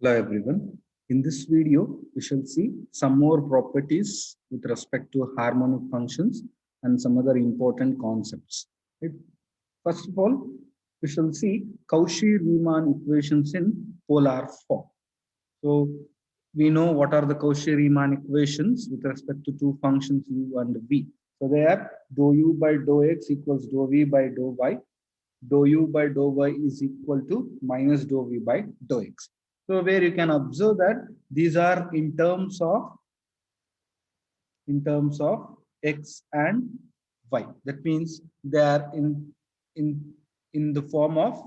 Hello everyone. In this video, we shall see some more properties with respect to harmonic functions and some other important concepts. Right? First of all, we shall see Cauchy-Riemann equations in polar form. So we know what are the Cauchy-Riemann equations with respect to two functions u and v. So they are dou u by dou x equals dou v by dou y. Dou u by dou y is equal to minus dou v by dou x. So where you can observe that these are in terms of x and y. That means they are in in the form of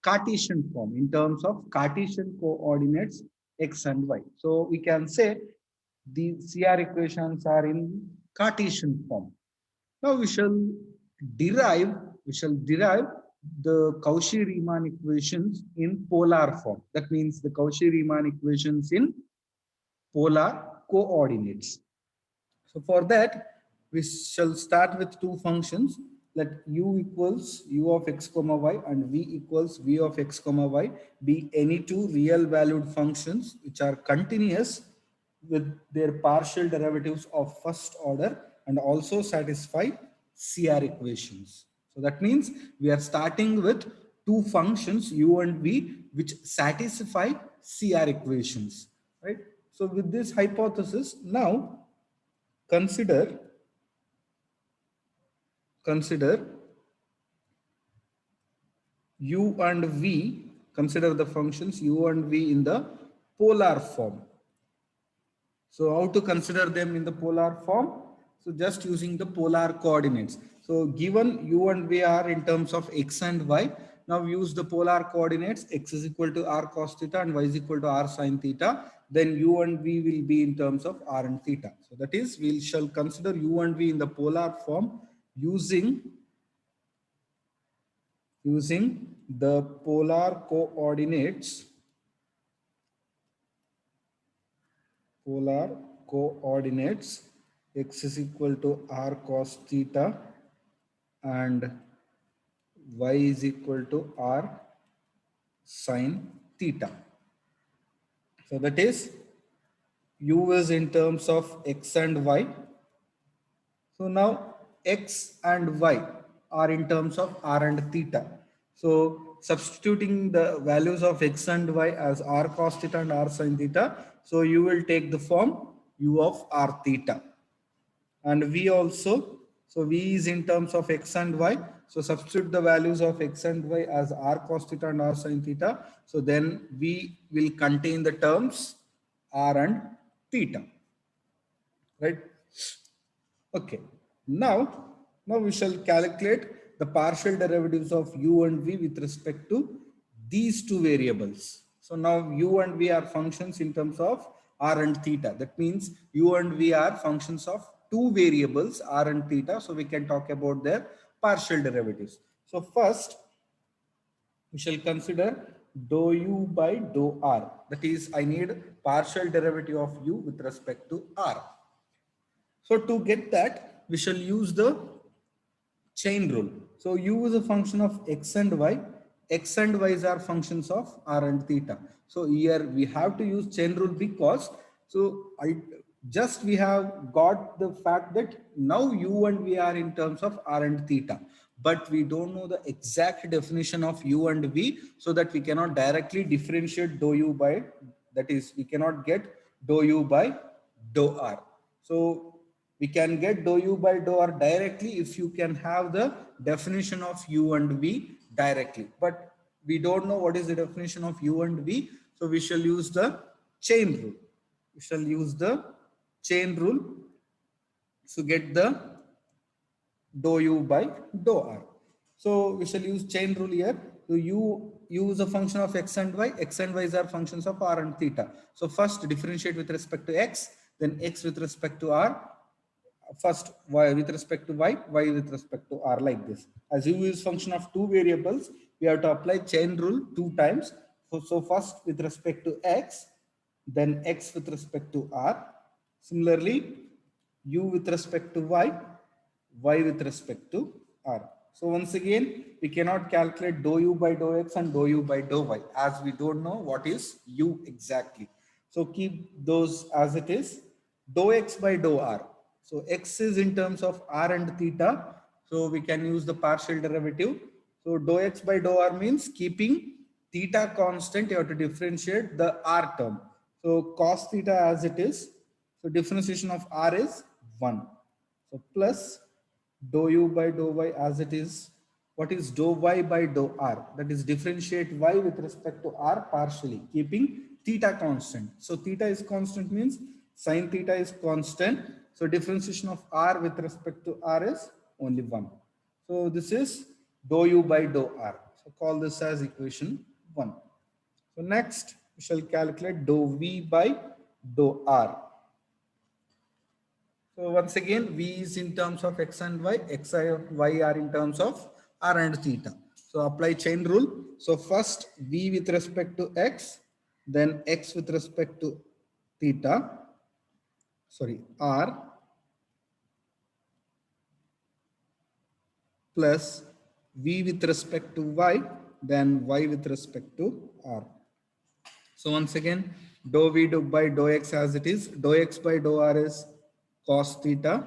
Cartesian form in terms of Cartesian coordinates x and y. So we can say the CR equations are in Cartesian form. Now derive we shall derive the Cauchy-Riemann equations in polar form. That means the Cauchy-Riemann equations in polar coordinates. So for that, we shall start with two functions. Let u equals u of x comma y and v equals v of x comma y be any two real valued functions which are continuous with their partial derivatives of first order and also satisfy CR equations. So that means we are starting with two functions u and v which satisfy CR equations, right? So with this hypothesis, now consider u and v, consider the functions u and v in the polar form. So how to consider them in the polar form? So just using the polar coordinates. So given u and v are in terms of x and y, now use the polar coordinates x is equal to r cos theta and y is equal to r sin theta. Then u and v will be in terms of r and theta. So that is, we shall consider u and v in the polar form using the polar coordinates x is equal to r cos theta and y is equal to r sin theta. So that is, u is in terms of x and y. So now x and y are in terms of r and theta. So substituting the values of x and y as r cos theta and r sin theta, so you will take the form u of r theta. And v also, so v is in terms of x and y. So substitute the values of x and y as r cos theta and r sin theta. So then v will contain the terms r and theta, right? Okay. Now we shall calculate the partial derivatives of u and v with respect to these two variables. So now u and v are functions in terms of r and theta. That means u and v are functions of two variables r and theta. So we can talk about their partial derivatives. So first, we shall consider dou u by dou r. That is, I need partial derivative of u with respect to r. So to get that, we shall use the chain rule. So u is a function of x and y. X and y are functions of r and theta. So here we have to use chain rule because we have got the fact that now u and v are in terms of r and theta, but we don't know the exact definition of u and v, so that we cannot directly differentiate dou u by, that is, we cannot get dou u by dou r. So we can get dou u by dou r directly if you can have the definition of u and v directly. But we don't know what is the definition of u and v. So we shall use the chain rule. We shall use the chain rule to get the dou u by dou r. So we shall use chain rule here. So u is a function of x and y. X and y are functions of r and theta. So first differentiate with respect to x, then x with respect to r, first y with respect to y with respect to r, like this. As u is function of two variables, we have to apply chain rule two times. So first with respect to x, then x with respect to r. Similarly, u with respect to y with respect to r. So once again, we cannot calculate dou u by dou x and dou u by dou y as we don't know what is u exactly. So keep those as it is. Dou x by dou r. So x is in terms of r and theta. So we can use the partial derivative. So dou x by dou r means keeping theta constant, you have to differentiate the r term. So cos theta as it is. So differentiation of r is 1. So plus dou u by dou y as it is. What is dou y by dou r? That is differentiate y with respect to r partially, keeping theta constant. So theta is constant means sin theta is constant. So differentiation of r with respect to r is only 1. So this is dou u by dou r. So call this as equation 1. So next we shall calculate dou v by dou r. So once again, V is in terms of X and Y, X and Y are in terms of R and theta. So apply chain rule. So first V with respect to X, then X with respect to theta, sorry, R plus V with respect to Y, then Y with respect to R. So once again, dou V by dou X as it is, dou X by dou R is cos theta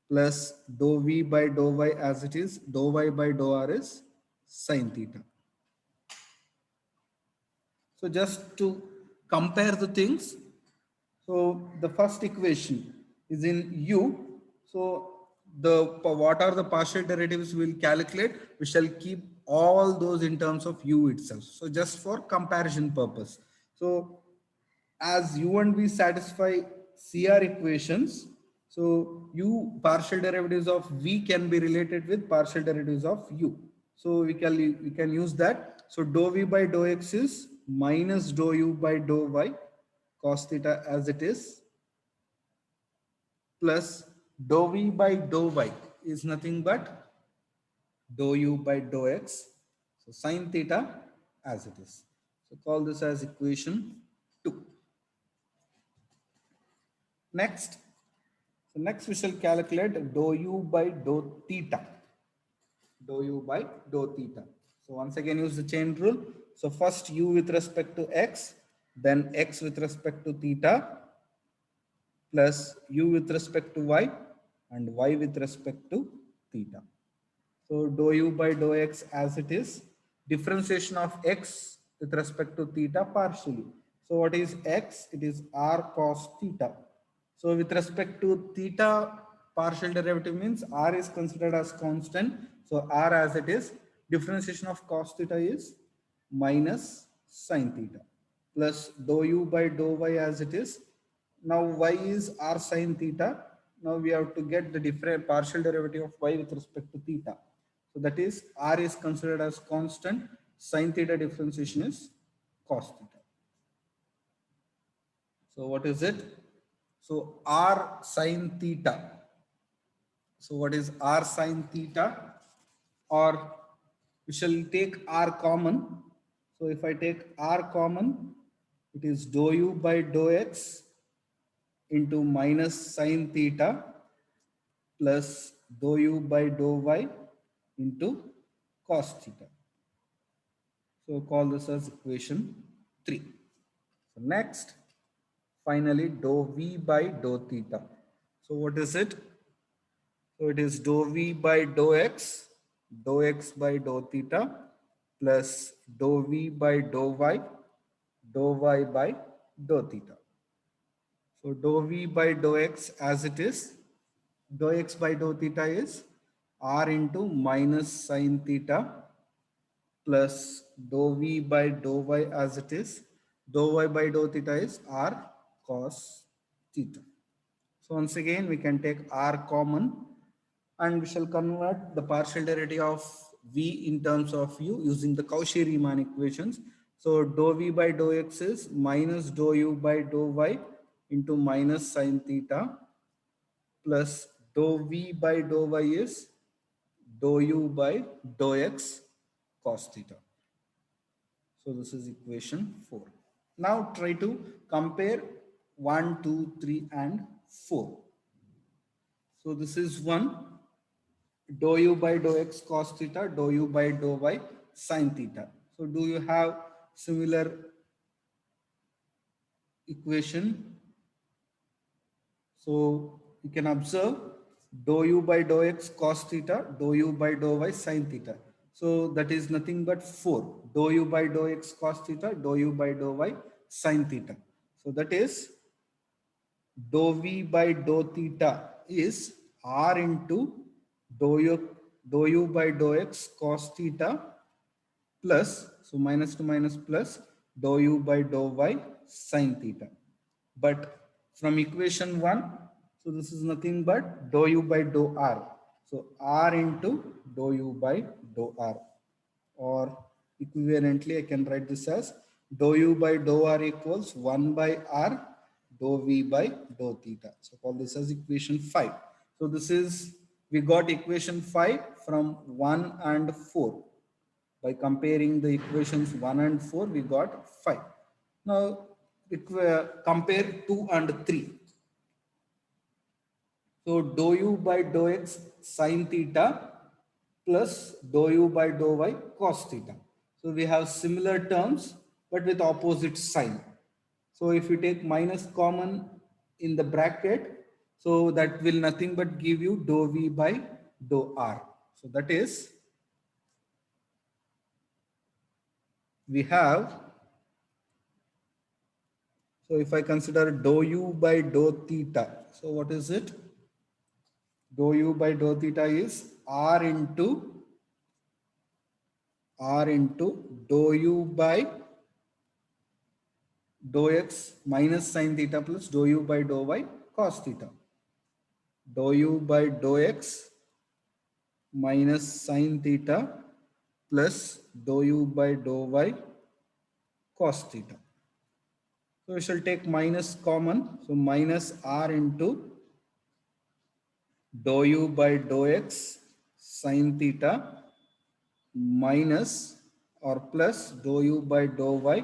plus dou V by dou Y as it is, dou Y by dou R is sin theta. So just to compare the things, so the first equation is in U. So what are the partial derivatives we will calculate? We shall keep all those in terms of U itself. So just for comparison purpose. So as U and V satisfy CR equations, so U partial derivatives of V can be related with partial derivatives of U. So we can use that. So dou V by dou X is minus dou U by dou Y cos theta as it is plus dou V by dou Y is nothing but dou U by dou X. So sin theta as it is. So call this as equation 2. Next, so next we shall calculate dou u by dou theta. Dou u by dou theta. So once again use the chain rule. So first u with respect to x, then x with respect to theta plus u with respect to y and y with respect to theta. So dou u by dou x as it is, differentiation of x with respect to theta partially. So what is x? It is r cos theta. So with respect to theta, partial derivative means r is considered as constant. So r as it is, differentiation of cos theta is minus sin theta plus dou u by dou y as it is. Now y is r sin theta. Now we have to get the different partial derivative of y with respect to theta. So that is r is considered as constant. Sin theta differentiation is cos theta. So what is it? So r sin theta. So what is r sin theta? Or we shall take r common. So if I take r common, it is dou u by dou x into minus sin theta plus dou u by dou y into cos theta. So call this as equation 3. So next, finally, dou v by dou theta. So what is it? So it is dou v by dou x by dou theta plus dou v by dou y by dou theta. So dou v by dou x as it is, dou x by dou theta is r into minus sin theta plus dou v by dou y as it is, dou y by dou theta is r cos theta. So once again we can take r common and we shall convert the partial derivative of v in terms of u using the Cauchy-Riemann equations. So dou v by dou x is minus dou u by dou y into minus sin theta plus dou v by dou y is dou u by dou x cos theta. So this is equation 4. Now try to compare 1, 2, 3 and 4. So this is 1. dou u by dou x cos theta, dou u by dou y sin theta. So do you have similar equation? So you can observe dou u by dou x cos theta, dou u by dou y sin theta. So that is nothing but 4. Dou u by dou x cos theta, dou u by dou y sin theta. So that is dou v by dou theta is r into dou u by dou x cos theta plus, so minus to minus plus, dou u by dou y sin theta. But from equation 1, so this is nothing but dou u by dou r. So r into dou u by dou r. Or equivalently, I can write this as dou u by dou r equals 1 by r dou v by dou theta. So call this as equation 5. So this is, we got equation 5 from 1 and 4. By comparing the equations 1 and 4, we got 5. Now, compare 2 and 3. So, dou u by dou x sin theta plus dou u by dou y cos theta. So, we have similar terms, but with opposite sign. So, if you take minus common in the bracket, so that will nothing but give you dou v by dou r. So, that is, we have, so if I consider dou u by dou theta, so what is it? Dou u by dou theta is r into dou u by dou x minus sin theta plus dou u by dou y cos theta. Dou u by dou x minus sin theta plus dou u by dou y cos theta. So we shall take minus common. So minus r into dou u by dou x sin theta minus or plus dou u by dou y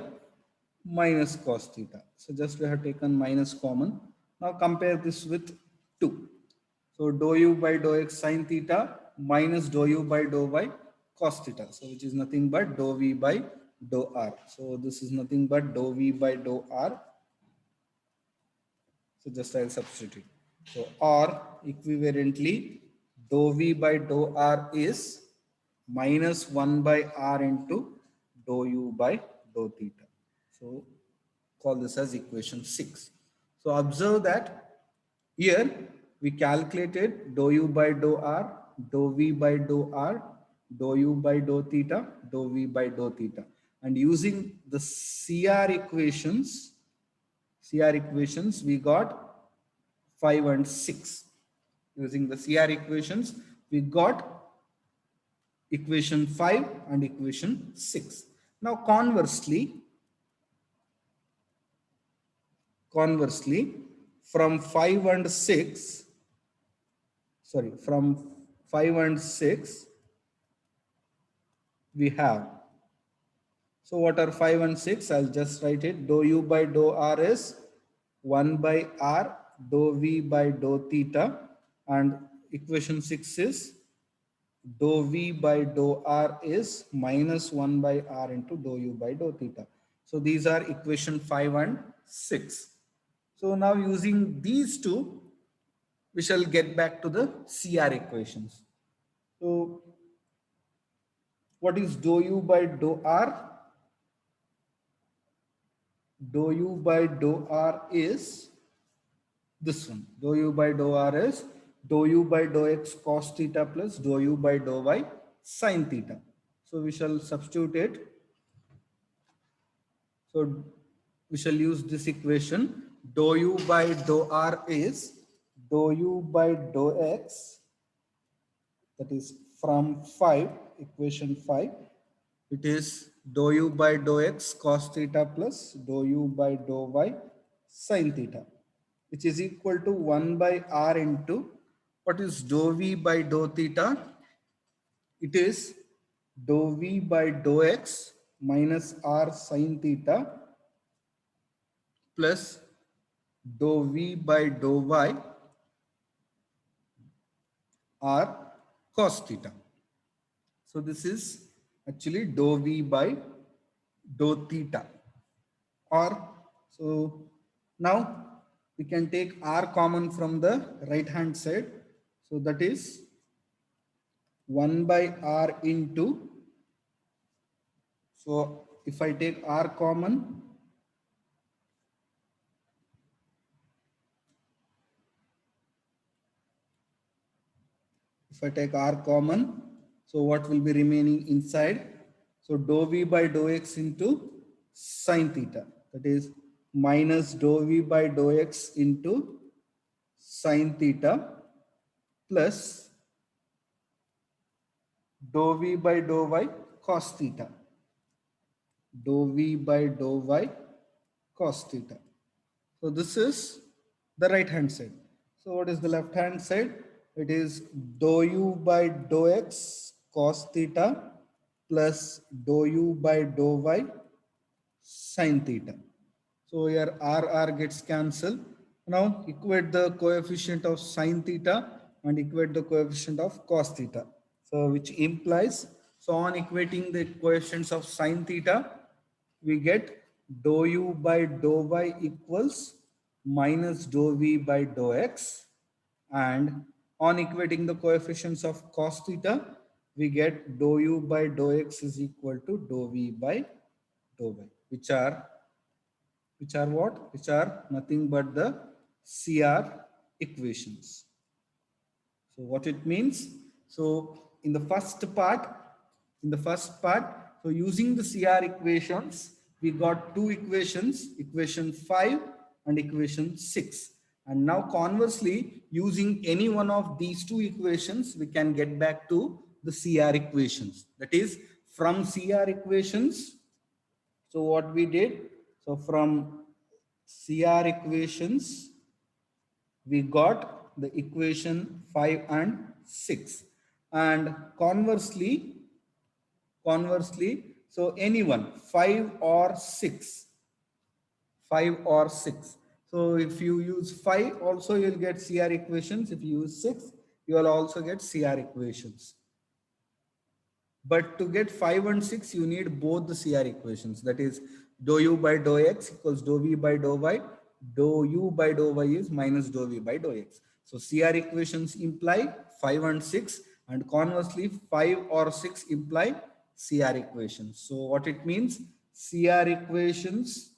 minus cos theta. So just we have taken minus common. Now compare this with 2. So dou u by dou x sin theta minus dou u by dou y cos theta. So which is nothing but dou v by dou r. So this is nothing but dou v by dou r. So just I'll substitute. So or equivalently dou v by dou r is minus 1 by r into dou u by dou theta. So call this as equation 6. So observe that here we calculated dou u by dou r, dou v by dou r, dou u by dou theta, dou v by dou theta. And using the CR equations, we got 5 and 6. Using the CR equations, we got equation 5 and equation 6. Now conversely, from 5 and 6, from 5 and 6, we have, so what are 5 and 6? I'll just write it. Dou u by dou r is 1 by r dou v by dou theta, and equation 6 is dou v by dou r is minus 1 by r into dou u by dou theta. So these are equation 5 and 6. So now using these two, we shall get back to the CR equations. So what is dou u by dou r? Dou u by dou r is this one. Dou u by dou r is dou u by dou x cos theta plus dou u by dou y sin theta. So we shall substitute it. So we shall use this equation. Dou u by dou r is dou u by dou x, that is from 5, equation 5. It is dou u by dou x cos theta plus dou u by dou y sin theta, which is equal to 1 by r into, what is dou v by dou theta? It is dou v by dou x minus r sin theta plus dou v by dou y r cos theta. So this is actually dou v by dou theta. Or so now we can take r common from the right hand side. So that is 1 by r into, so if I take r common, if I take r common, so what will be remaining inside? So dou v by dou x into sine theta. That is minus dou v by dou x into sine theta plus dou v by dou y cos theta. Dou v by dou y cos theta. So this is the right hand side. So what is the left hand side? It is dou u by dou x cos theta plus dou u by dou y sin theta. So here r gets cancelled. Now equate the coefficient of sin theta and equate the coefficient of cos theta. So which implies, so on equating the coefficients of sin theta, we get dou u by dou y equals minus dou v by dou x, and on equating the coefficients of cos theta, we get dou u by dou x is equal to dou v by dou y, which are what? Which are nothing but the CR equations. So what it means? So in the first part, so using the CR equations, we got two equations, equation 5 and equation 6. And now conversely, using any one of these two equations, we can get back to the CR equations. That is, from CR equations, so what we did, so from CR equations, we got the equation 5 and 6. And conversely, so anyone, 5 or 6, 5 or 6. So if you use 5, also you'll get CR equations. If you use 6, you will also get CR equations. But to get 5 and 6, you need both the CR equations. That is, dou u by dou x equals dou v by dou y. Dou u by dou y is minus dou v by dou x. So CR equations imply 5 and 6, and conversely 5 or 6 imply CR equations. So what it means, CR equations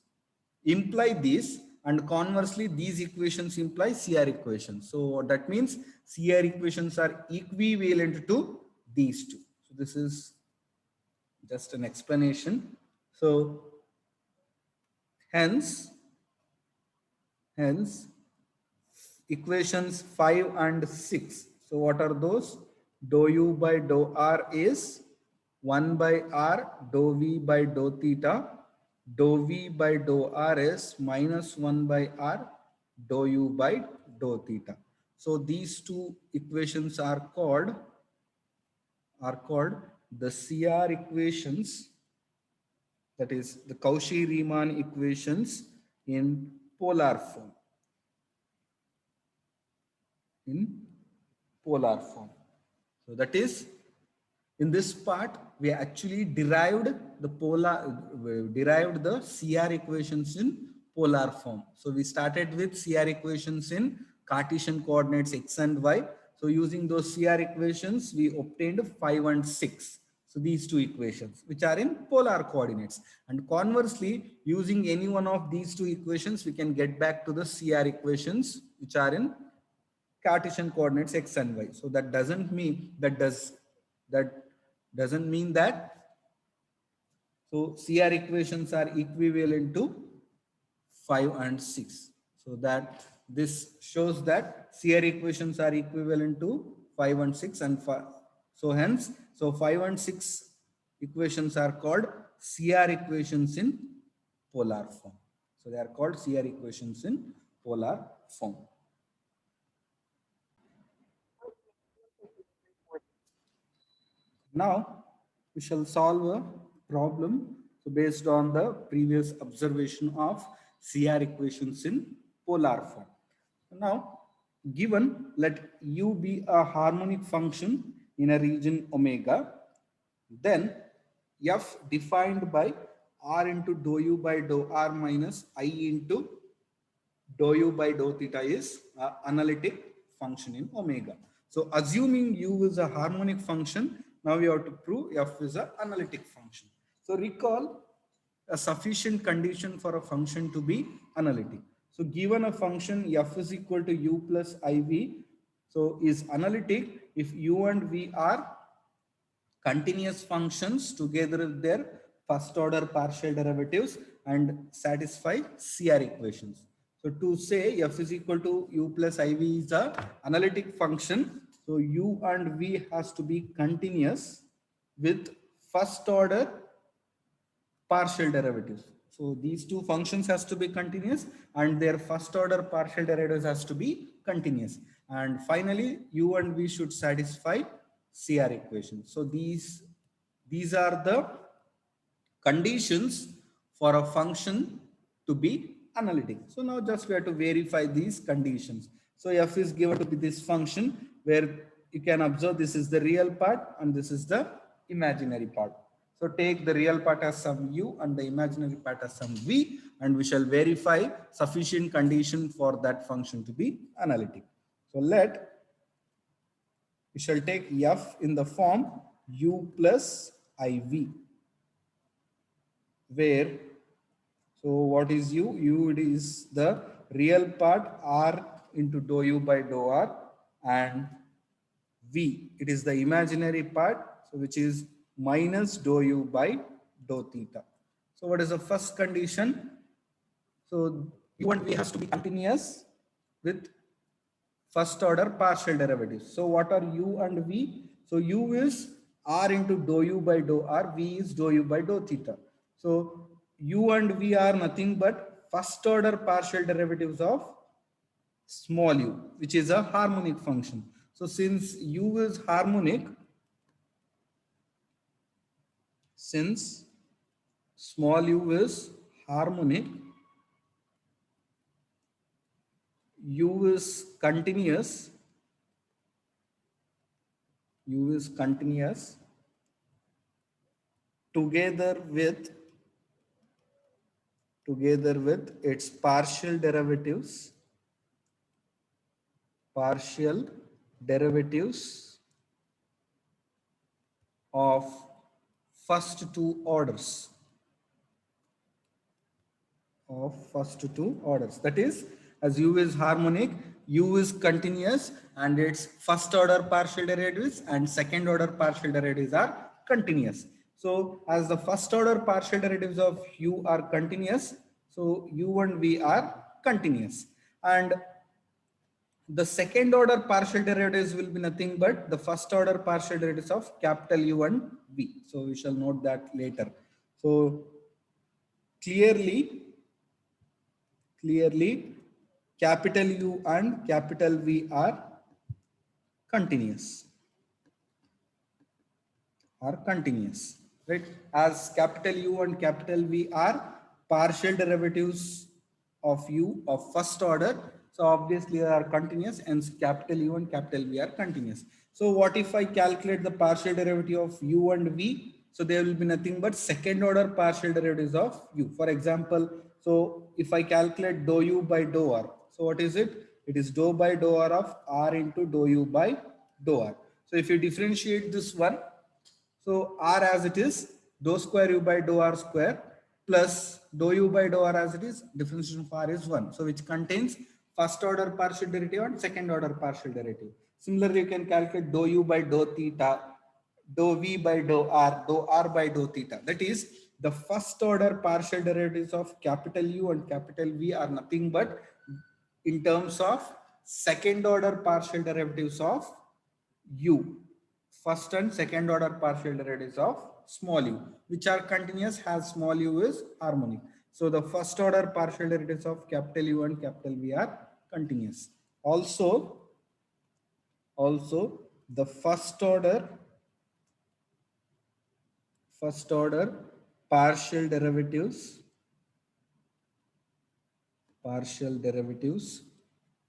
imply this, and conversely these equations imply CR equations. So that means CR equations are equivalent to these two. So this is just an explanation. So hence equations 5 and 6. So what are those? Dou u by dou r is 1 by r dou v by dou theta. Dou v by dou r is minus 1 by r dou u by dou theta. So these two equations are called the CR equations, that is the Cauchy-Riemann equations in polar form. So that is, in this part, we actually derived the CR equations in polar form. So we started with CR equations in Cartesian coordinates x and y. So using those CR equations, we obtained 5 and 6. So these two equations, which are in polar coordinates. And conversely, using any one of these two equations, we can get back to the CR equations, which are in Cartesian coordinates x and y. So that doesn't mean that doesn't mean that so CR equations are equivalent to 5 and 6. So that this shows that CR equations are equivalent to 5 and 6 and 5. So hence, so 5 and 6 equations are called CR equations in polar form. So they are called CR equations in polar form. Now we shall solve a problem based on the previous observation of CR equations in polar form. Now, given let u be a harmonic function in a region omega, then f defined by r into dou u by dou r minus I into dou u by dou theta is analytic function in omega. So assuming u is a harmonic function, now we have to prove f is an analytic function. So recall a sufficient condition for a function to be analytic. So given a function f is equal to u plus iv, so is analytic if u and v are continuous functions together with their first order partial derivatives and satisfy CR equations. So to say f is equal to u plus iv is a analytic function, so u and v has to be continuous with first order partial derivatives. So these two functions has to be continuous and their first order partial derivatives has to be continuous. And finally, u and v should satisfy CR equation. So these are the conditions for a function to be analytic. So now just we have to verify these conditions. So f is given to be this function where you can observe this is the real part and this is the imaginary part. So take the real part as some u and the imaginary part as some v, and we shall verify sufficient condition for that function to be analytic. So we shall take f in the form u plus iv, where, so what is u? U it is the real part r into dou u by dou r, and v it is the imaginary part, so which is minus dou u by dou theta. So what is the first condition? So u and v has to be continuous with first order partial derivatives. So what are u and v? So u is r into dou u by dou r, v is dou u by dou theta. So u and v are nothing but first order partial derivatives of small u, which is a harmonic function. So since u is harmonic, since small u is harmonic, u is continuous, together with its partial derivatives of first two orders. That is, as u is harmonic, u is continuous and its first order partial derivatives and second order partial derivatives are continuous. So as the first order partial derivatives of u are continuous, so u and v are continuous, and the second order partial derivatives will be nothing but the first order partial derivatives of capital U and V. So we shall note that later. So clearly capital U and capital V are continuous. Right? As capital U and capital V are partial derivatives of U of first order, so obviously they are continuous, and capital U and capital V are continuous. So what if I calculate the partial derivative of U and V? So there will be nothing but second order partial derivatives of U. For example, so if I calculate dou U by dou R, so what is it? It is dou by dou R of R into dou U by dou R. So if you differentiate this one, so R as it is, dou square U by dou R square plus dou U by dou R as it is, differentiation of R is 1. So which contains first order partial derivative and second order partial derivative. Similarly, you can calculate dou U by dou theta, dou V by dou R by dou theta. That is, the first order partial derivatives of capital U and capital V are nothing but in terms of second order partial derivatives of U. First and second order partial derivatives of small u, which are continuous as small u is harmonic. So the first order partial derivatives of capital U and capital V are continuous. Also the first order partial derivatives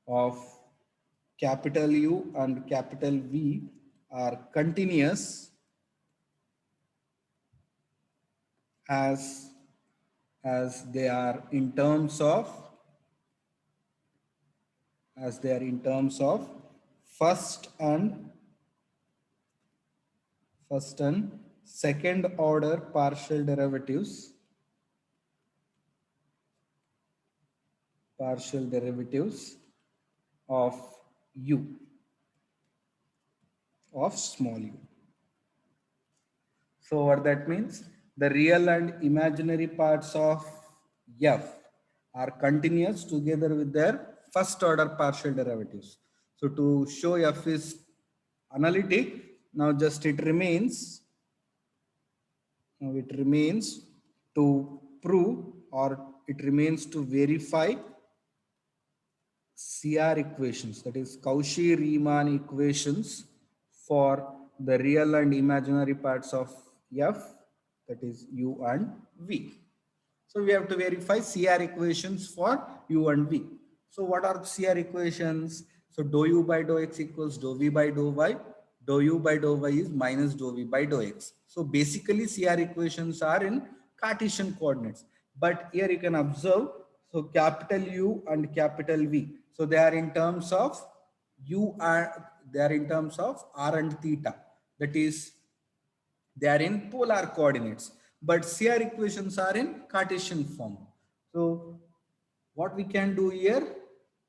of capital U and capital V are continuous as they are in terms of first and second order partial derivatives of u of small u. So what that means, the real and imaginary parts of f are continuous together with their first order partial derivatives. So to show f is analytic, now just it remains to prove, or it remains to verify CR equations, that is Cauchy-Riemann equations for the real and imaginary parts of f, that is u and v. So we have to verify CR equations for u and v. So what are CR equations? So dou u by dou x equals dou v by dou y. Dou u by dou y is minus dou v by dou x. So basically CR equations are in Cartesian coordinates. But here you can observe, so capital U and capital V. So they are in terms of r and theta. That is, they are in polar coordinates, but CR equations are in Cartesian form. So what we can do here,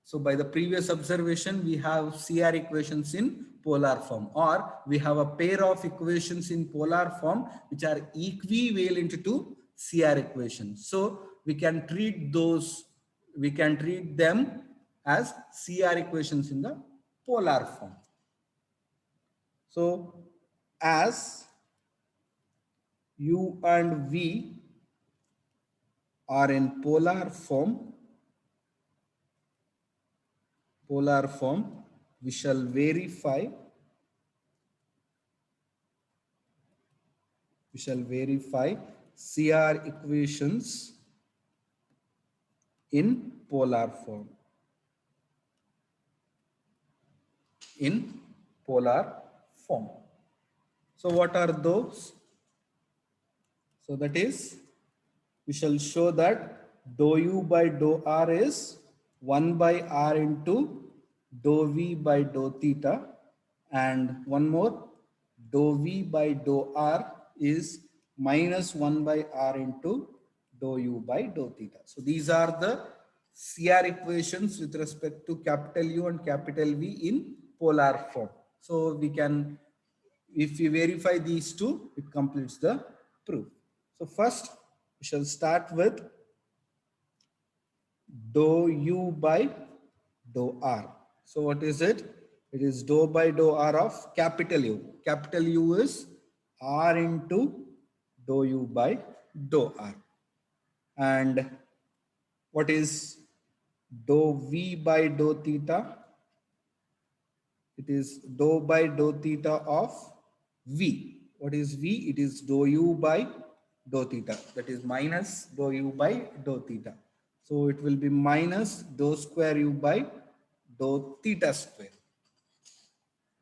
so by the previous observation, we have CR equations in polar form, or we have a pair of equations in polar form which are equivalent to CR equations. So we can treat them as CR equations in the polar form. So as u and v are in polar form, we shall verify CR equations in polar form. So what are those? So that is, we shall show that dou u by dou r is 1 by r into dou v by dou theta, and one more, dou v by dou r is minus 1 by r into dou u by dou theta. So these are the CR equations with respect to capital U and capital V in polar form. So we can, if we verify these two, it completes the proof. So first we shall start with dou u by dou r. So what is it? It is dou by dou r of capital U. Capital U is r into dou u by dou r. And what is dou v by dou theta? It is dou by dou theta of v. What is v? It is dou u by dou theta. That is minus dou u by dou theta. So it will be minus dou square u by dou theta square.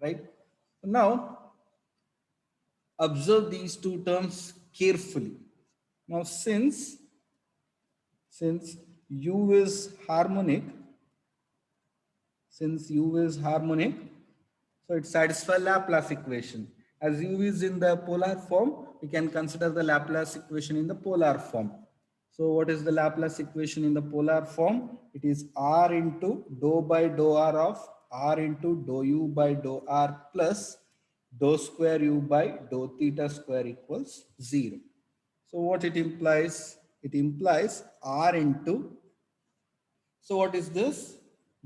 Right? Now observe these two terms carefully. Now since u is harmonic, so it satisfies Laplace equation. As u is in the polar form, we can consider the Laplace equation in the polar form. So what is the Laplace equation in the polar form? It is r into dou by dou r of r into dou u by dou r plus dou square u by dou theta square equals 0. So what it implies? It implies r into, so what is this?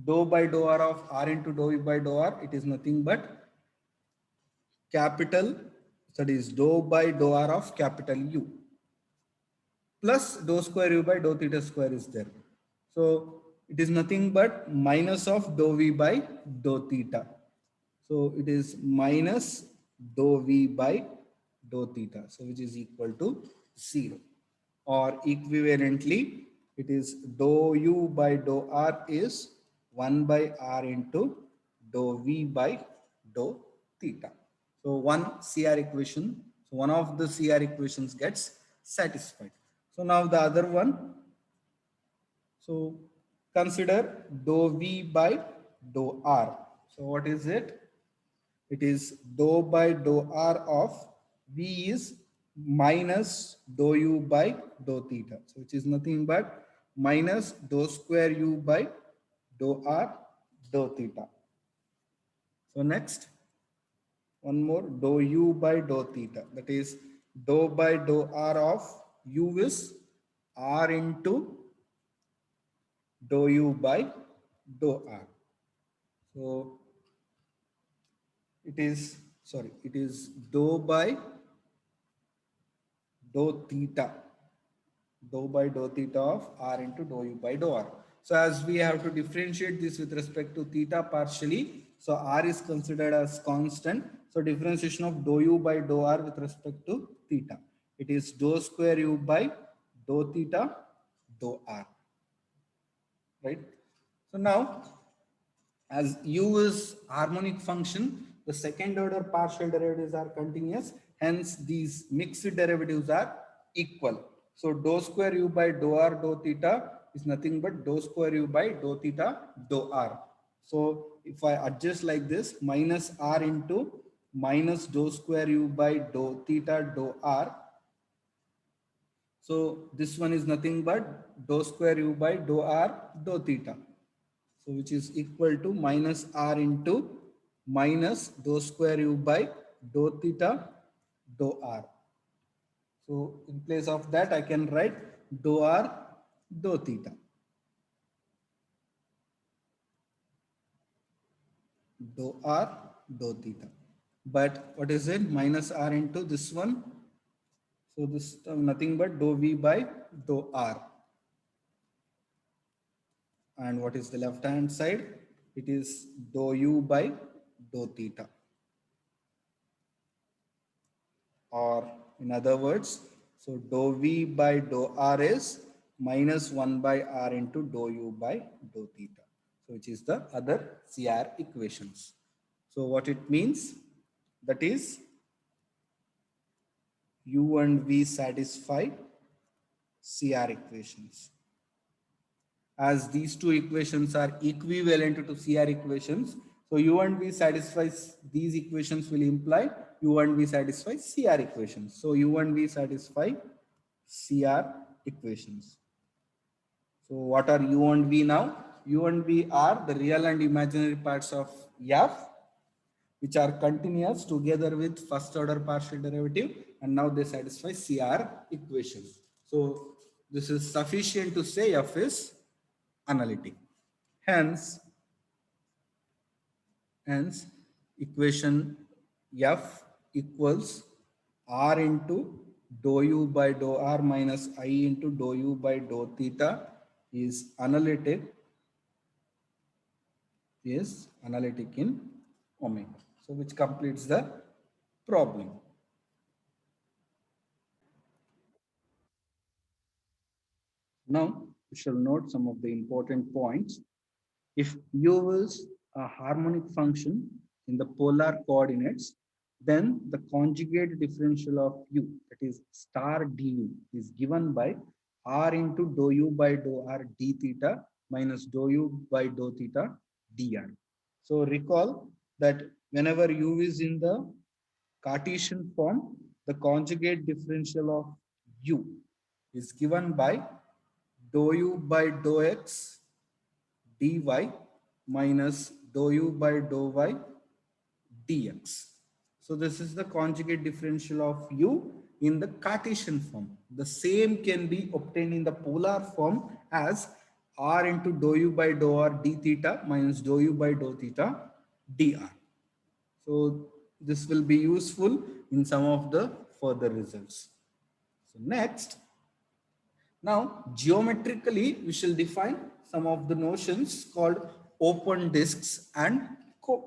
Dou by dou r of r into dou u by dou r, it is nothing but capital, that is dou by dou r of capital U plus dou square u by dou theta square is there. So it is nothing but minus of dou v by dou theta. So it is minus dou v by dou theta, so which is equal to 0. Or equivalently, it is dou u by dou r is 1 by r into dou v by dou theta. So one CR equation, so one of the CR equations gets satisfied. So now the other one, so consider dou V by dou R. So what is it? It is dou by dou R of V is minus dou U by dou theta. So which is nothing but minus dou square U by dou R dou theta. So next, one more dou U by dou theta. That is dou by dou R of U is R into dou U by dou R. So it is, sorry, it is dou by dou theta, dou by dou theta of R into dou U by dou R. So as we have to differentiate this with respect to theta partially, so R is considered as constant. So differentiation of dou U by dou R with respect to theta. It is dou square U by dou theta dou R, right? So now, as U is harmonic function, the second order partial derivatives are continuous. Hence, these mixed derivatives are equal. So dou square U by dou R dou theta is nothing but dou square U by dou theta dou R. So if I adjust like this, minus R into minus dou square U by dou theta dou R. So this one is nothing but dou square U by dou R dou theta. So which is equal to minus R into minus dou square U by dou theta dou R. So in place of that, I can write dou R dou theta. Dou R dou theta. But what is it? Minus R into this one. So this nothing but dou V by dou R. And what is the left hand side? It is dou U by dou theta. Or in other words, so dou V by dou R is minus 1 by R into dou U by dou theta. So which is the other CR equations. So what it means, that is U and V satisfy CR equations. As these two equations are equivalent to CR equations, so U and V satisfies these equations will imply U and V satisfy CR equations. So U and V satisfy CR equations. So what are U and V now? U and V are the real and imaginary parts of F, which are continuous together with first order partial derivative, and now they satisfy CR equations. So this is sufficient to say F is analytic. Hence equation F equals R into dou U by dou R minus I into dou U by dou theta is analytic in omega. So which completes the problem. Now we shall note some of the important points. If U is a harmonic function in the polar coordinates, then the conjugate differential of U, that is star du, is given by R into dou U by dou R d theta minus dou U by dou theta dr. So recall that whenever U is in the Cartesian form, the conjugate differential of U is given by dou U by dou X dy minus dou U by dou Y dx. So this is the conjugate differential of U in the Cartesian form. The same can be obtained in the polar form as R into dou U by dou R d theta minus dou U by dou theta dr. So this will be useful in some of the further results. So next, now geometrically we shall define some of the notions called open disks and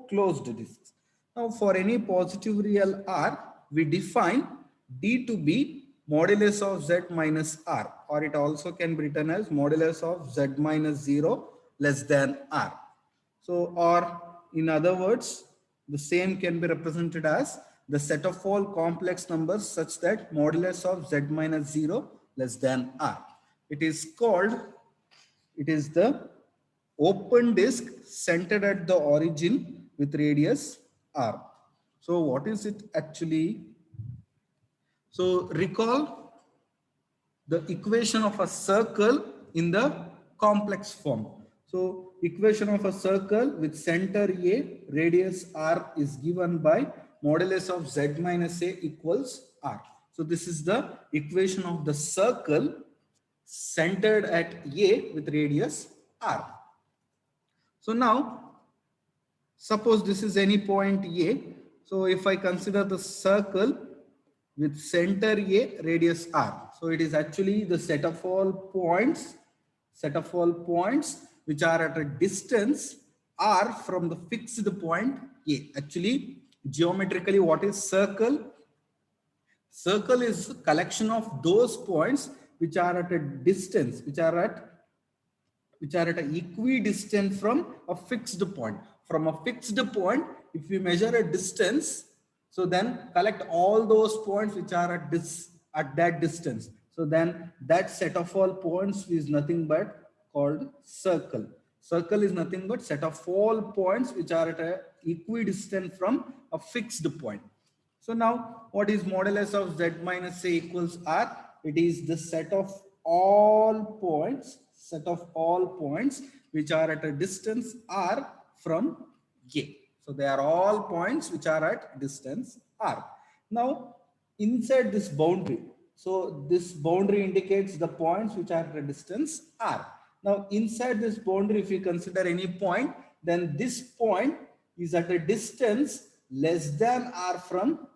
closed disks. Now for any positive real R, we define D to be modulus of Z minus R, or it also can be written as modulus of Z minus 0 less than R. So, or in other words, the same can be represented as the set of all complex numbers such that modulus of z minus 0 less than r. It is called, it is the open disk centered at the origin with radius r. So what is it actually? So recall the equation of a circle in the complex form. So equation of a circle with center A, radius R is given by modulus of Z minus A equals R. So this is the equation of the circle centered at A with radius R. So now suppose this is any point A. So if I consider the circle with center A, radius R. So it is actually the set of all points which are at a distance R from the fixed point A. Actually, geometrically, what is circle? Circle is a collection of those points which are at a distance, which are at an equidistant from a fixed point. From a fixed point, if you measure a distance, so then collect all those points which are at that distance. So then that set of all points is nothing but called circle. Circle is nothing but set of all points which are at a equidistant from a fixed point. So now what is modulus of z minus a equals r? It is the set of all points which are at a distance r from A. So they are all points which are at distance r. Now inside this boundary, so this boundary indicates the points which are at a distance r. Now inside this boundary, if you consider any point, then this point is at a distance less than r from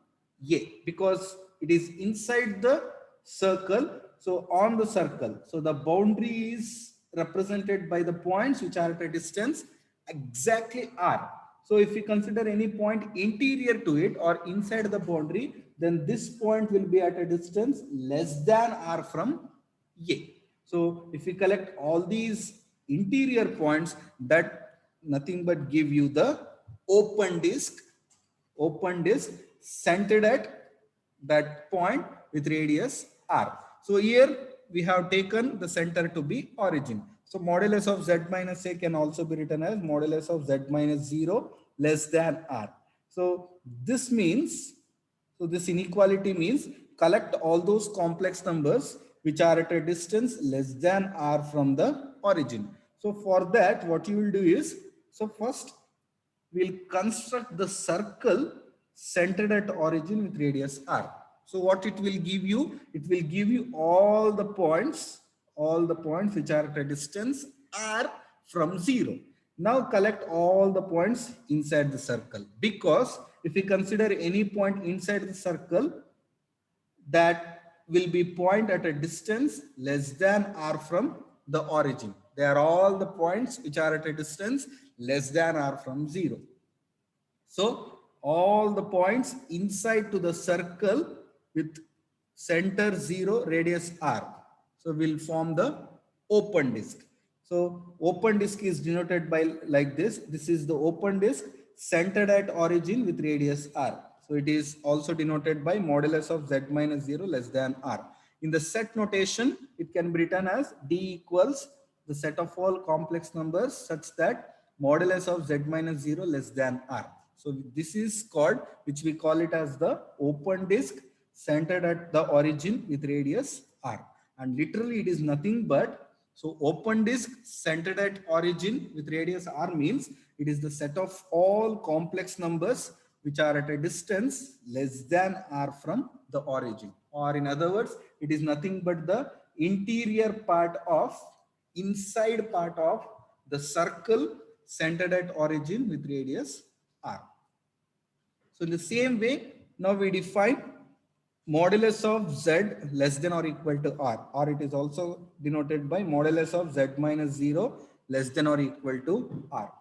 A, because it is inside the circle. So on the circle, so the boundary is represented by the points which are at a distance exactly r. So if we consider any point interior to it or inside the boundary, then this point will be at a distance less than r from A. So if we collect all these interior points, that nothing but give you the open disk centered at that point with radius r. So here we have taken the center to be origin. So modulus of z minus a can also be written as modulus of z minus 0 less than r. So this means, so this inequality means collect all those complex numbers which are at a distance less than r from the origin. So for that, what you will do is, so first we'll construct the circle centered at origin with radius r. So what it will give you? It will give you all the points which are at a distance r from 0. Now collect all the points inside the circle, because if we consider any point inside the circle, that will be point at a distance less than r from the origin. They are all the points which are at a distance less than r from 0. So all the points inside to the circle with center 0, radius r. So we'll form the open disk. So open disk is denoted by like this. This is the open disk centered at origin with radius r. So it is also denoted by modulus of z minus 0 less than r. In the set notation, it can be written as d equals the set of all complex numbers such that modulus of z minus 0 less than r. So this is called, which we call it as the open disk centered at the origin with radius r. And literally it is nothing but, so open disk centered at origin with radius r means it is the set of all complex numbers which are at a distance less than r from the origin. Or in other words, it is nothing but the interior part of, inside part of the circle centered at origin with radius r. So in the same way, now we define modulus of z less than or equal to r, or it is also denoted by modulus of z minus 0 less than or equal to r.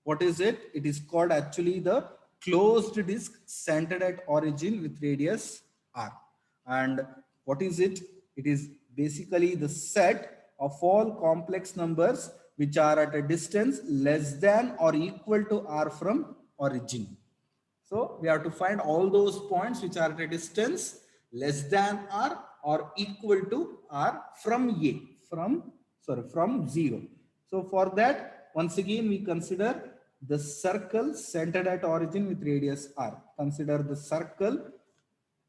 What is it? It is called actually the closed disk centered at origin with radius r. And what is it? It is basically the set of all complex numbers which are at a distance less than or equal to r from origin. So we have to find all those points which are at a distance less than r or equal to r from a, from 0. So for that, once again we consider the circle centered at origin with radius r. Consider the circle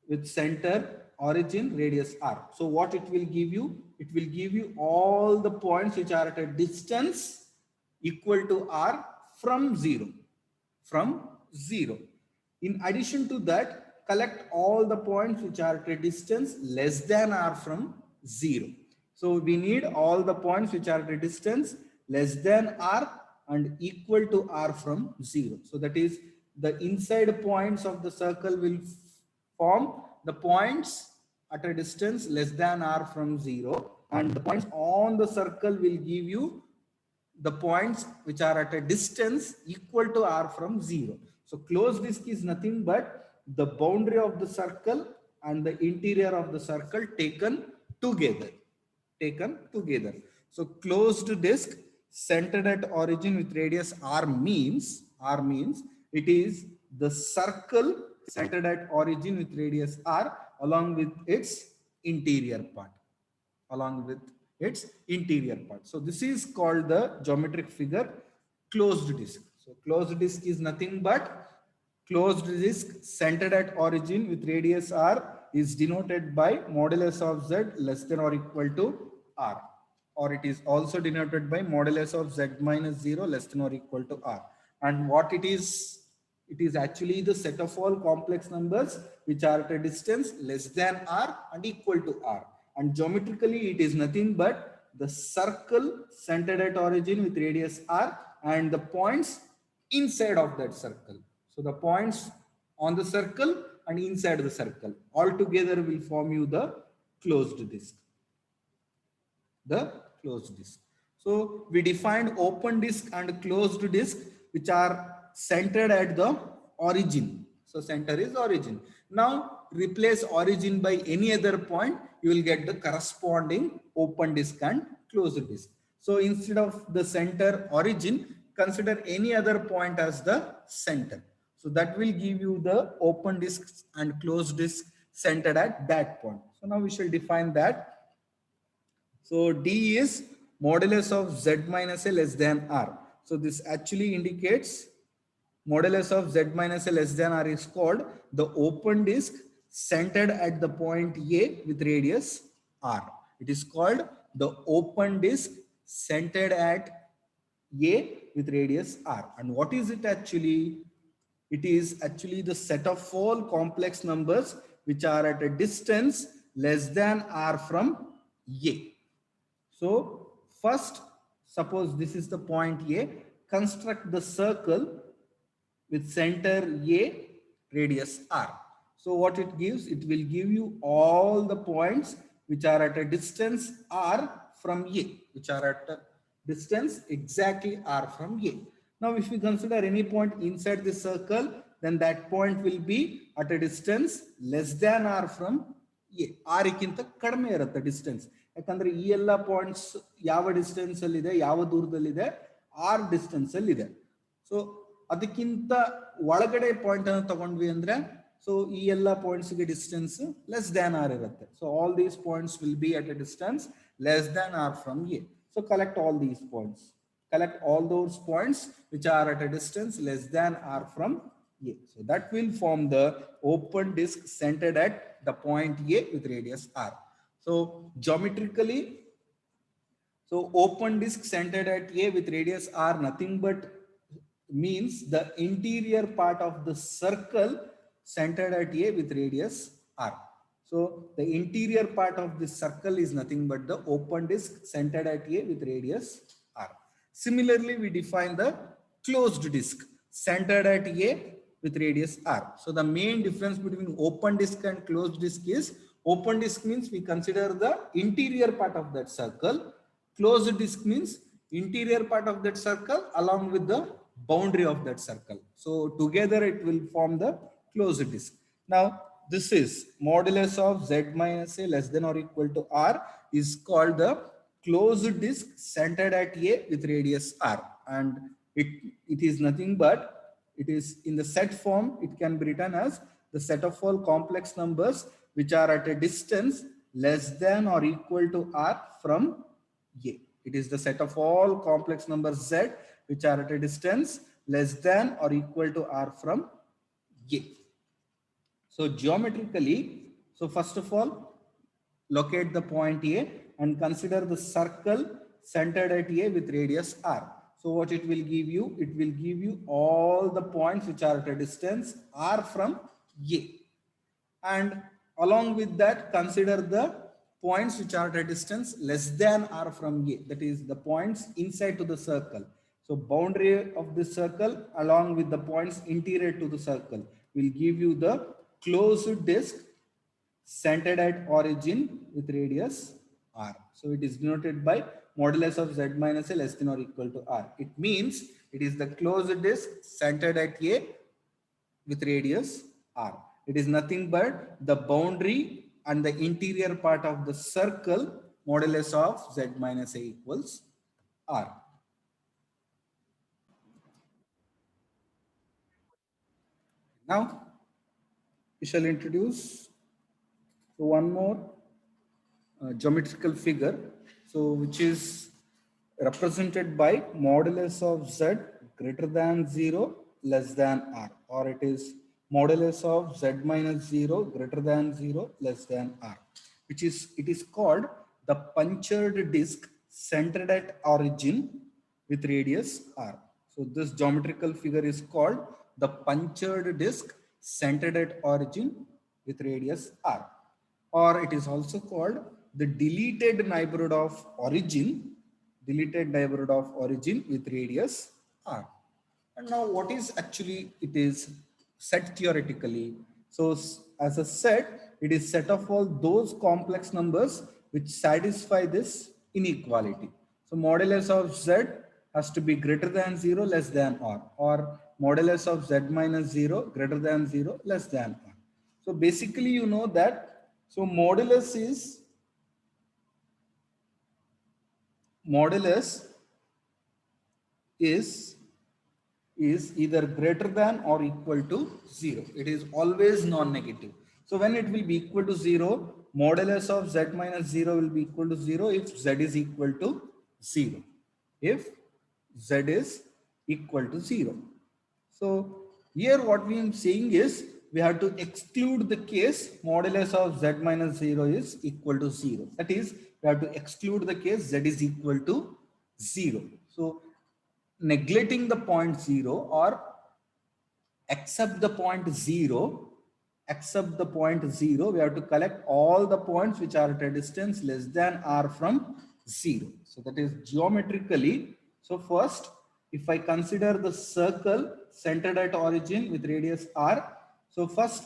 with center, origin, radius r. So what it will give you? It will give you all the points which are at a distance equal to r from 0. From 0. In addition to that, collect all the points which are at a distance less than r from 0. So we need all the points which are at a distance less than r and equal to r from 0. So that is the inside points of the circle will form the points at a distance less than r from 0, and the points on the circle will give you the points which are at a distance equal to r from 0. So closed disk is nothing but the boundary of the circle and the interior of the circle taken together. So closed disk centered at origin with radius r means it is the circle centered at origin with radius r along with its interior part. So this is called the geometric figure closed disk. So closed disk is nothing but closed disk centered at origin with radius r is denoted by modulus of z less than or equal to r, or it is also denoted by modulus of z minus 0 less than or equal to r. And what it is actually the set of all complex numbers which are at a distance less than r and equal to r. And geometrically it is nothing but the circle centered at origin with radius r and the points inside of that circle. So the points on the circle and inside the circle all together will form you the closed disk. So we defined open disk and closed disk which are centered at the origin. So center is origin. Now replace origin by any other point, you will get the corresponding open disk and closed disk. So instead of the center origin, consider any other point as the center. So that will give you the open disk and closed disk centered at that point. So now we shall define that. So D is modulus of z minus a less than r. So this actually indicates modulus of z minus a less than r is called the open disk centered at the point A with radius r. It is called the open disk centered at A with radius r. And what is it actually? It is actually the set of all complex numbers which are at a distance less than r from A. So first, suppose this is the point A, construct the circle with center A, radius r. So what it gives? It will give you all the points which are at a distance r from A, which are at a distance exactly r from A. Now if we consider any point inside the circle, then that point will be at a distance less than r from A. R ikkinta kadme irutte distance. ಯಾಕಂದ್ರೆ ಈ ಎಲ್ಲ points ಯಾವ distance ಅಲ್ಲಿ ಇದೆ, ಯಾವ ದೂರದಲ್ಲಿದೆ, R distance ಅಲ್ಲಿ ಇದೆ. ಸೊ ಅದಕ್ಕಿಂತ ಒಳಗಡೆ ಪಾಯಿಂಟ್ ಅನ್ನು ತಗೊಂಡ್ವಿ ಅಂದ್ರೆ ಸೊ ಈ ಎಲ್ಲ ಪಾಯಿಂಟ್ಸ್ ಗೆ ಡಿಸ್ಟೆನ್ಸ್ ಲೆಸ್ ದ್ಯಾನ್ ಆರ್ ಇರುತ್ತೆ. So all these points will be at A distance less than are from A. So collect all these points. Collect all those points which are at a distance less than r from A. So that will form the open disk centered at the point A with radius r. So geometrically, so open disk centered at A with radius r nothing but means the interior part of the circle centered at A with radius r. So the interior part of this circle is nothing but the open disk centered at A with radius r. Similarly, we define the closed disk centered at A with radius r. So the main difference between open disk and closed disk is open disk means we consider the interior part of that circle. Closed disk means interior part of that circle along with the boundary of that circle. So together it will form the closed disk. Now this is modulus of z minus a less than or equal to r is called the closed disk centered at A with radius r, and it is nothing but it is in the set form, it can be written as the set of all complex numbers which are at a distance less than or equal to r from A. It is the set of all complex numbers Z which are at a distance less than or equal to r from A. So geometrically, so first of all, locate the point A and consider the circle centered at A with radius r. So what it will give you? It will give you all the points which are at a distance r from A. And along with that, consider the points which are at a distance less than r from A. That is the points inside to the circle. So boundary of this circle along with the points interior to the circle will give you the closed disk centered at origin with radius r. So it is denoted by modulus of z minus a less than or equal to r. It means it is the closed disk centered at A with radius r. It is nothing but the boundary and the interior part of the circle modulus of z minus a equals r. Now we shall introduce one more geometrical figure, so which is represented by modulus of z greater than 0 less than r, or it is modulus of z minus 0 greater than 0 less than r, which is it is called the punctured disk centered at origin with radius r. So this geometrical figure is called the punctured disk centered at origin with radius r, or it is also called the deleted neighborhood of origin, with radius r. And now what is actually it is set theoretically? So as a set, it is set of all those complex numbers which satisfy this inequality. So modulus of z has to be greater than 0 less than r, or modulus of z minus 0 greater than 0 less than r. So basically you know that so modulus is either greater than or equal to 0. It is always non-negative. So when it will be equal to 0, modulus of z minus 0 will be equal to 0 if z is equal to 0. If z is equal to 0. So here what we are saying is we have to exclude the case modulus of z minus 0 is equal to 0. That is, we have to exclude the case z is equal to 0. So neglecting the point 0 or accept the point 0, we have to collect all the points which are at a distance less than r from 0. So that is geometrically. So first, if I consider the circle centered at origin with radius r, so first,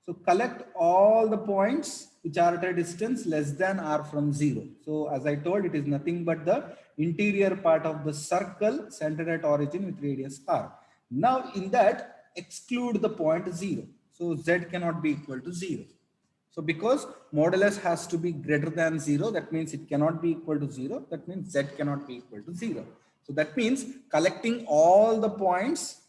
so collect all the points which are at a distance less than r from 0. So as I told, it is nothing but the interior part of the circle centered at origin with radius r. Now in that, exclude the point 0. So z cannot be equal to 0. So because modulus has to be greater than 0, that means it cannot be equal to 0. That means z cannot be equal to 0. So that means collecting all the points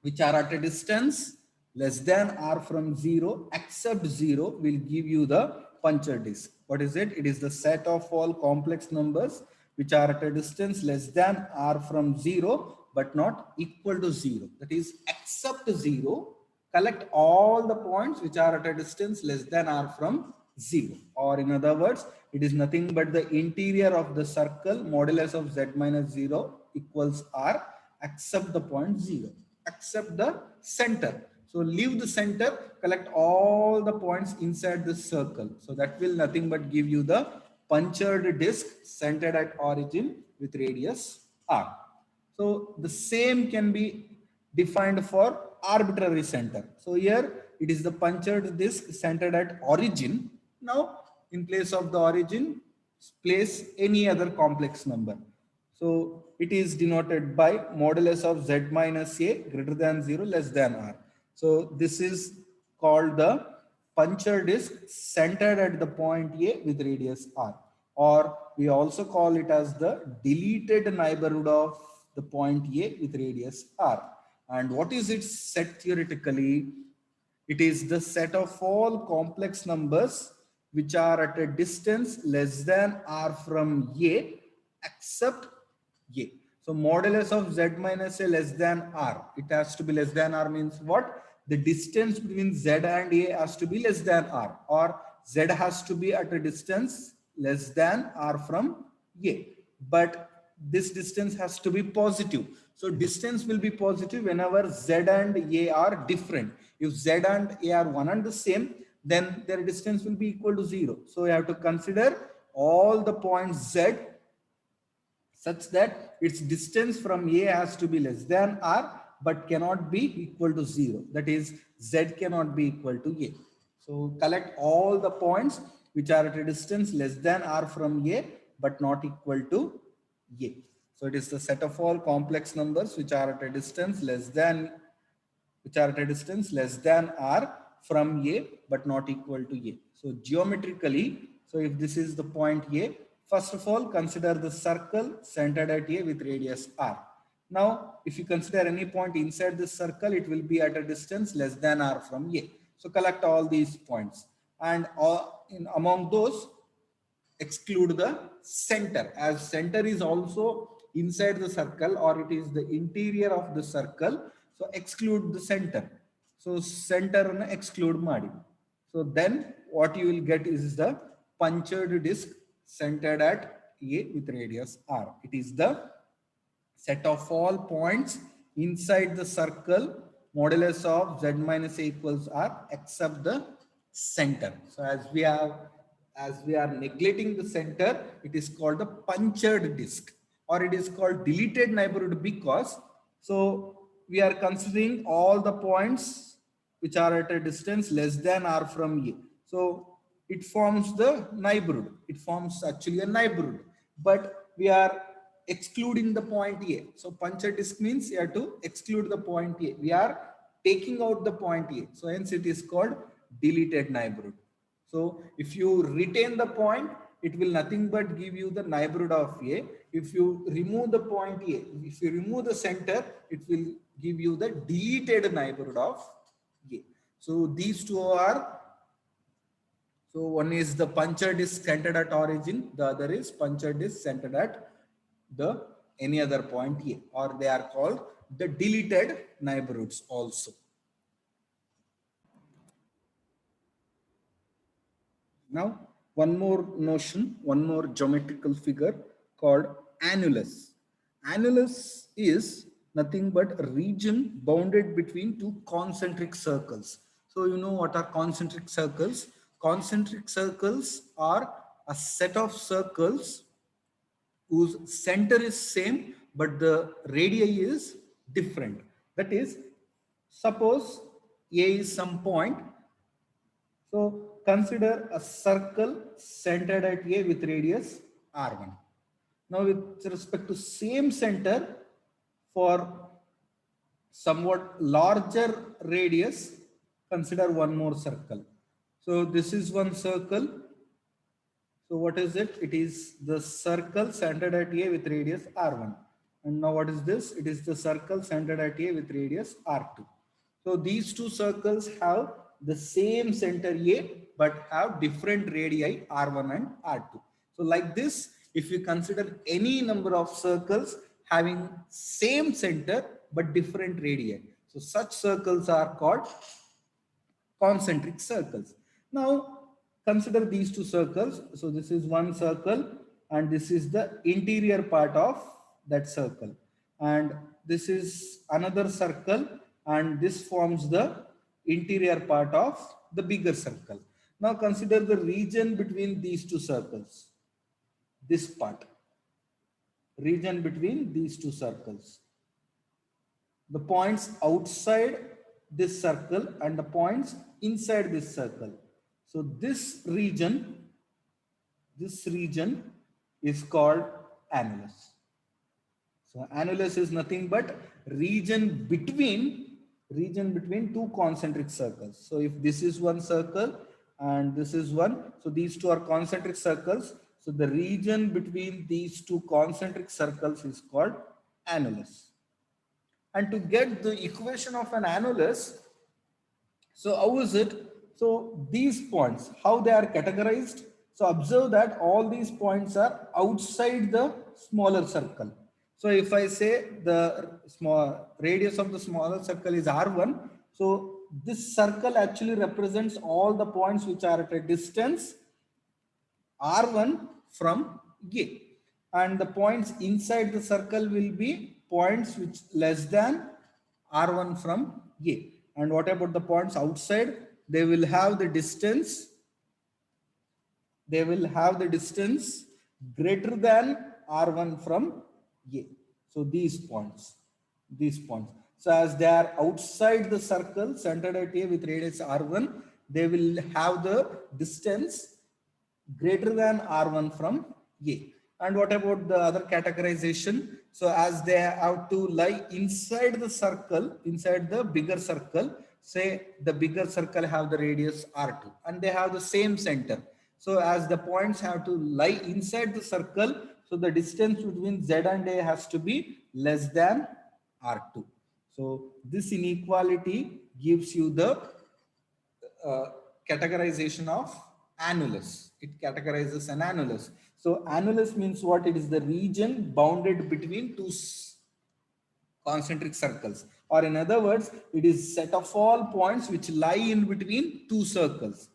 which are at a distance less than r from 0 except 0 will give you the punctured disk. What is it? It is the set of all complex numbers which are at a distance less than r from 0 but not equal to 0. That is, except 0, collect all the points which are at a distance less than r from 0. Or in other words, it is nothing but the interior of the circle modulus of z minus 0 equals r except the point 0. Except the center. So leave the center, collect all the points inside the circle. So that will nothing but give you the punctured disk centered at origin with radius r. So the same can be defined for arbitrary center. So here it is the punctured disk centered at origin. Now in place of the origin, place any other complex number. So it is denoted by modulus of z minus a greater than 0 less than r. So this is called the puncture disk centered at the point A with radius r, or we also call it as the deleted neighborhood of the point A with radius r. And what is its set theoretically? It is the set of all complex numbers which are at a distance less than r from A except A. So modulus of z minus a less than r. It has to be less than r means what? The distance between z and a has to be less than r, or z has to be at a distance less than r from a. But this distance has to be positive. So distance will be positive whenever z and a are different. If z and a are one and the same, then their distance will be equal to 0. So you have to consider all the points z such that its distance from A has to be less than R but cannot be equal to 0. That is, Z cannot be equal to A. So collect all the points which are at a distance less than R from A but not equal to A. So it is the set of all complex numbers which are at a distance less than R from A but not equal to A. So geometrically, so if this is the point A, first of all, consider the circle centered at A with radius R. Now, if you consider any point inside this circle, it will be at a distance less than R from A. So collect all these points. And among those, exclude the center, as center is also inside the circle or it is the interior of the circle. So exclude the center. So center exclude madi. So then what you will get is the punctured disk centered at A with radius R. It is the set of all points inside the circle modulus of z minus a equals r except the center. So as we are neglecting the center, it is called the punctured disk, or it is called deleted neighborhood because so we are considering all the points which are at a distance less than r from a. So it forms the neighborhood. It forms actually a neighborhood, but we are excluding the point A. So punctured disk means you have to exclude the point A. We are taking out the point A. So hence it is called deleted neighborhood. So if you retain the point, it will nothing but give you the neighborhood of A. If you remove the point A, if you remove the center, it will give you the deleted neighborhood of A. So these two are, so one is the punctured disk centered at origin, the other is punctured disk centered at the any other point A, or they are called the deleted neighborhoods also. Now, one more notion, one more geometrical figure called annulus. Annulus is nothing but a region bounded between two concentric circles. So you know what are concentric circles? Concentric circles are a set of circles whose center is same but the radii is different. That is, suppose A is some point. So consider a circle centered at A with radius R1. Now with respect to same center for somewhat larger radius, consider one more circle. So this is one circle. So what is it? It is the circle centered at A with radius R1. And now what is this? It is the circle centered at A with radius R2. So these two circles have the same center A but have different radii R1 and R2. So like this, if you consider any number of circles having same center but different radii, so such circles are called concentric circles. Now consider these two circles. So this is one circle and this is the interior part of that circle. And this is another circle and this forms the interior part of the bigger circle. Now consider the region between these two circles. This part, region between these two circles. The points outside this circle and the points inside this circle. So this region is called annulus. So annulus is nothing but region between two concentric circles. So if this is one circle and this is one, so these two are concentric circles. So the region between these two concentric circles is called annulus. And to get the equation of an annulus, so how is it? So these points, how they are categorized. So observe that all these points are outside the smaller circle. So if I say the small radius of the smaller circle is R1, so this circle actually represents all the points which are at a distance R1 from A. And the points inside the circle will be points which less than R1 from A. And what about the points outside? They will have the distance. They will have the distance greater than R1 from A. So these points. So as they are outside the circle centered at A with radius R1, they will have the distance greater than R1 from A. And what about the other categorization? So as they have to lie inside the circle, inside the bigger circle, say the bigger circle have the radius R2 and they have the same center. So as the points have to lie inside the circle, so the distance between Z and A has to be less than R2. So this inequality gives you the categorization of annulus. It categorizes an annulus. So annulus means what? It is the region bounded between two concentric circles, or in other words, it is set of all points which lie in between two circles.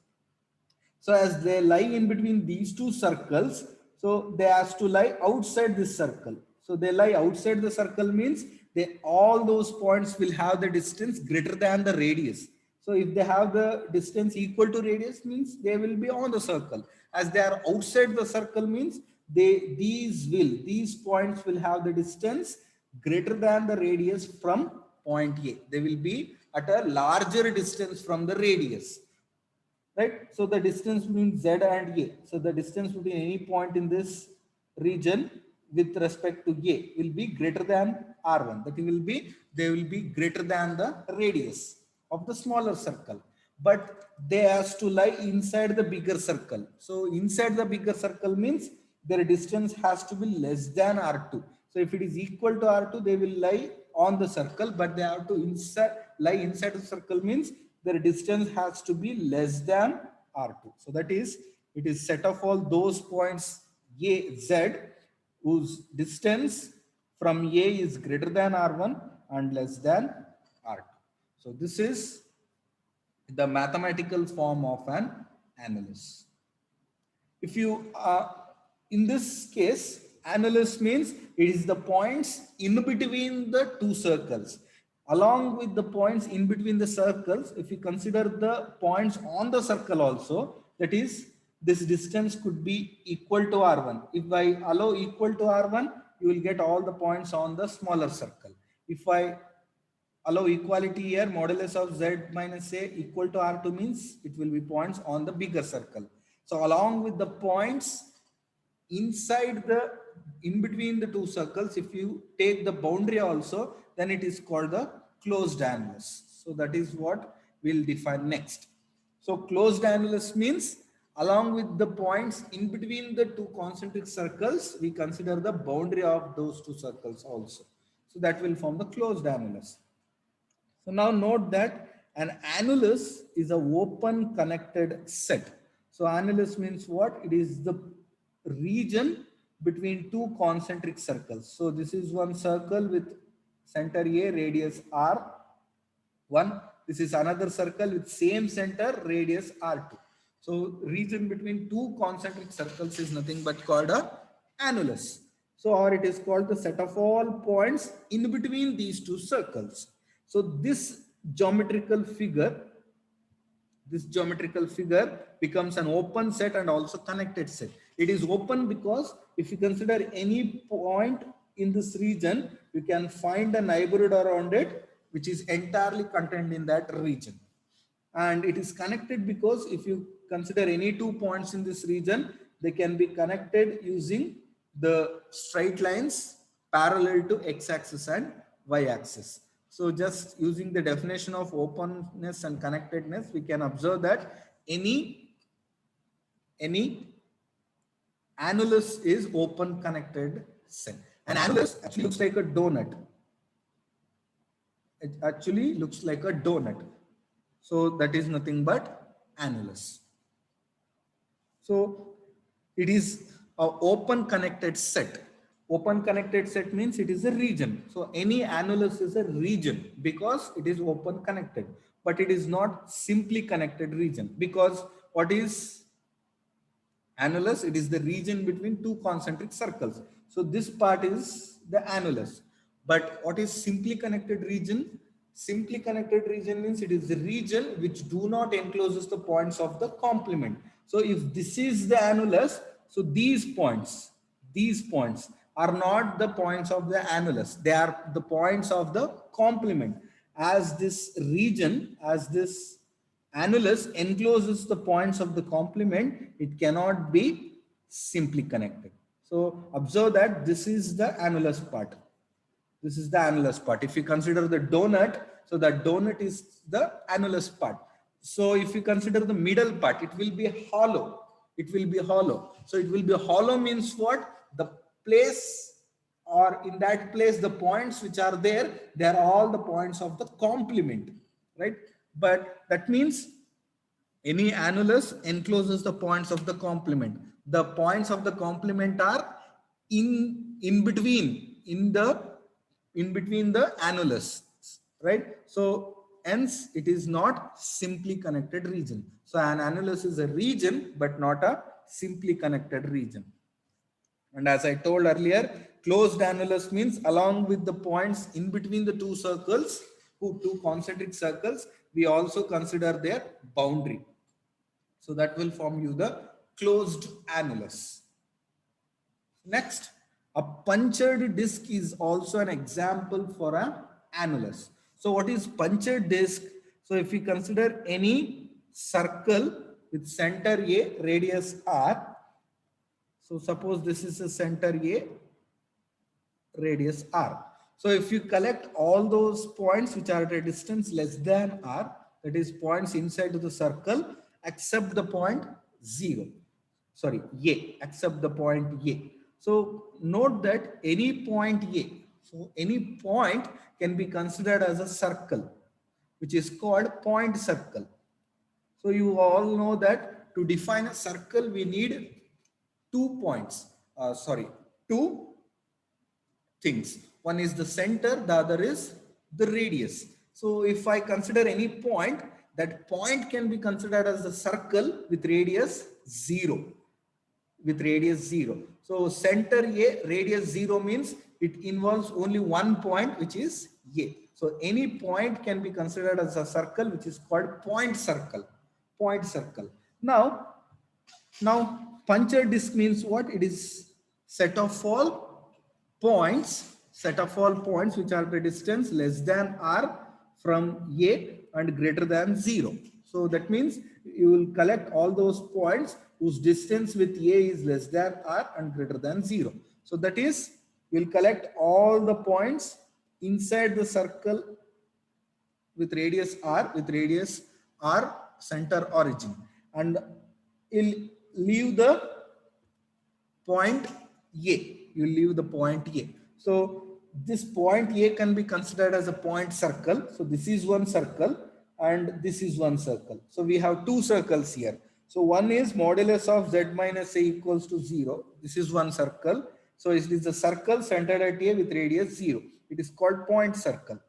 So as they lie in between these two circles, so they have to lie outside this circle. So they lie outside the circle means they all those points will have the distance greater than the radius. So if they have the distance equal to radius means they will be on the circle. As they are outside the circle means these points will have the distance greater than the radius from point A. They will be at a larger distance from the radius. Right? So the distance between Z and A. So the distance between any point in this region with respect to A will be greater than R1. They will be greater than the radius of the smaller circle. But they has to lie inside the bigger circle. So inside the bigger circle means their distance has to be less than R2. So if it is equal to R2, they will lie on the circle, but they have to lie inside the circle means their distance has to be less than R2. So that is, it is set of all those points A, Z, whose distance from A is greater than R1 and less than R2. So this is the mathematical form of an annulus. If you, in this case, annulus means it is the points in between the two circles. Along with the points in between the circles, if you consider the points on the circle also, that is, this distance could be equal to R1. If I allow equal to R1, you will get all the points on the smaller circle. If I allow equality here, modulus of Z minus A equal to R2 means it will be points on the bigger circle. So along with the points inside the, in between the two circles, if you take the boundary also, then it is called the closed annulus. So that is what we'll define next. So closed annulus means along with the points in between the two concentric circles, we consider the boundary of those two circles also. So that will form the closed annulus. So now note that an annulus is an open connected set. So annulus means what? It is the region between two concentric circles. So this is one circle with center A, radius R1. This is another circle with same center, radius R2. So region between two concentric circles is nothing but called a annulus. So or it is called the set of all points in between these two circles. So this geometrical figure becomes an open set and also connected set. It is open because if you consider any point in this region, you can find a neighborhood around it which is entirely contained in that region. And it is connected because if you consider any 2 points in this region, they can be connected using the straight lines parallel to x-axis and y-axis. So just using the definition of openness and connectedness, we can observe that any annulus is open connected set. An annulus actually looks like a donut. it actually looks like a donut. So that is nothing but annulus. So it is a open connected set. Open connected set means it is a region. So any annulus is a region because it is open connected, but it is not simply connected region, because what is annulus? It is the region between two concentric circles. So this part is the annulus. But what is simply connected region? Simply connected region means it is the region which do not encloses the points of the complement. So if this is the annulus, so these points are not the points of the annulus. They are the points of the complement. As this region, as this annulus encloses the points of the complement, it cannot be simply connected. So observe that this is the annulus part. This is the annulus part. If you consider the donut, so the donut is the annulus part. So if you consider the middle part, it will be hollow. It will be hollow. So it will be hollow means what? The place, or in that place, the points which are there, they are all the points of the complement, right? But that means any annulus encloses the points of the complement. The points of the complement are in between, in between the annulus, right? So hence it is not simply connected region. So an annulus is a region, but not a simply connected region. And as I told earlier, closed annulus means along with the points in between the two circles, two concentric circles, we also consider their boundary. So that will form you the closed annulus. Next, a punctured disc is also an example for an annulus. So what is punctured disc? So if we consider any circle with center A, radius R. So suppose this is a center A, radius R. So if you collect all those points which are at a distance less than R, that is points inside of the circle, except the point 0. Sorry, A, except the point A. So note that any point A, so any point can be considered as a circle, which is called point circle. So you all know that to define a circle, we need 2 points. Two things. One is the center, the other is the radius. So if I consider any point, that point can be considered as a circle with radius 0. With radius 0. So center A, radius 0 means it involves only one point, which is A. So any point can be considered as a circle, which is called point circle. Point circle. Now punctured disk means what? It is set of all points which are the distance less than R from A and greater than 0. So that means you will collect all those points whose distance with A is less than R and greater than 0. So that is, we will collect all the points inside the circle with radius R center origin, and you'll leave the point A. You leave the point A. So this point A can be considered as a point circle. So this is one circle and this is one circle. So we have two circles here. So one is modulus of z minus a equals to 0. This is one circle. So it is a circle centered at A with radius 0. It is called point circle.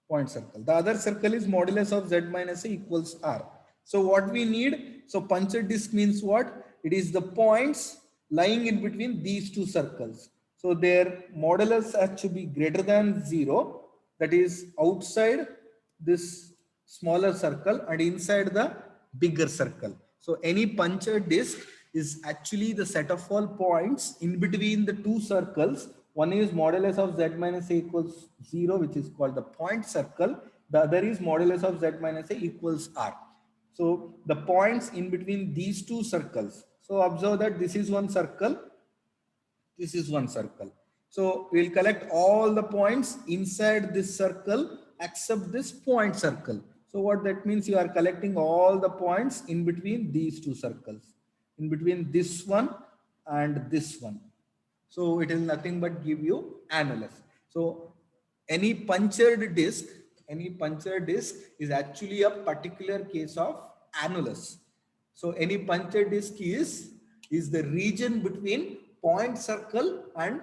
Point circle. The other circle is modulus of z minus a equals R. So what we need, so punctured disk means what? It is the points lying in between these two circles. So their modulus has to be greater than 0, that is outside this smaller circle and inside the bigger circle. So any punctured disk is actually the set of all points in between the two circles. One is modulus of z minus a equals 0, which is called the point circle. The other is modulus of z minus a equals R. So the points in between these two circles. So observe that this is one circle, this is one circle. So we'll collect all the points inside this circle except this point circle. So what that means, you are collecting all the points in between these two circles, in between this one and this one. So it is nothing but give you annulus. So any punctured disc, is actually a particular case of annulus. So any punctured disc is the region between point circle and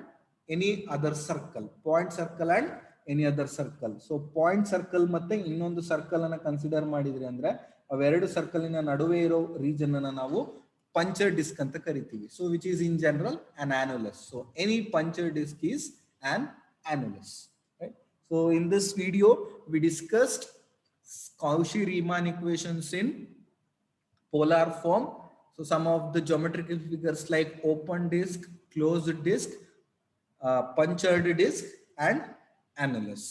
any other circle. Point circle and any other circle. So point circle ಮತ್ತೆ ಇನ್ನೊಂದು circle ಅನ್ನು consider ಮಾಡಿದ್ರಿ ಅಂದ್ರೆ ಅವೆರಡು ಸರ್ಕಲಿನ ನಡುವೆ ಇರೋ region ಅನ್ನು ನಾವು puncture disc ಅಂತ ಕರಿತೀವಿ. So which is in general an annulus. So any puncture disc is an annulus. Right? So in this video we discussed Cauchy-Riemann equations in polar form. So some of the geometrical figures like open disc, closed disc, punctured disc and annulus.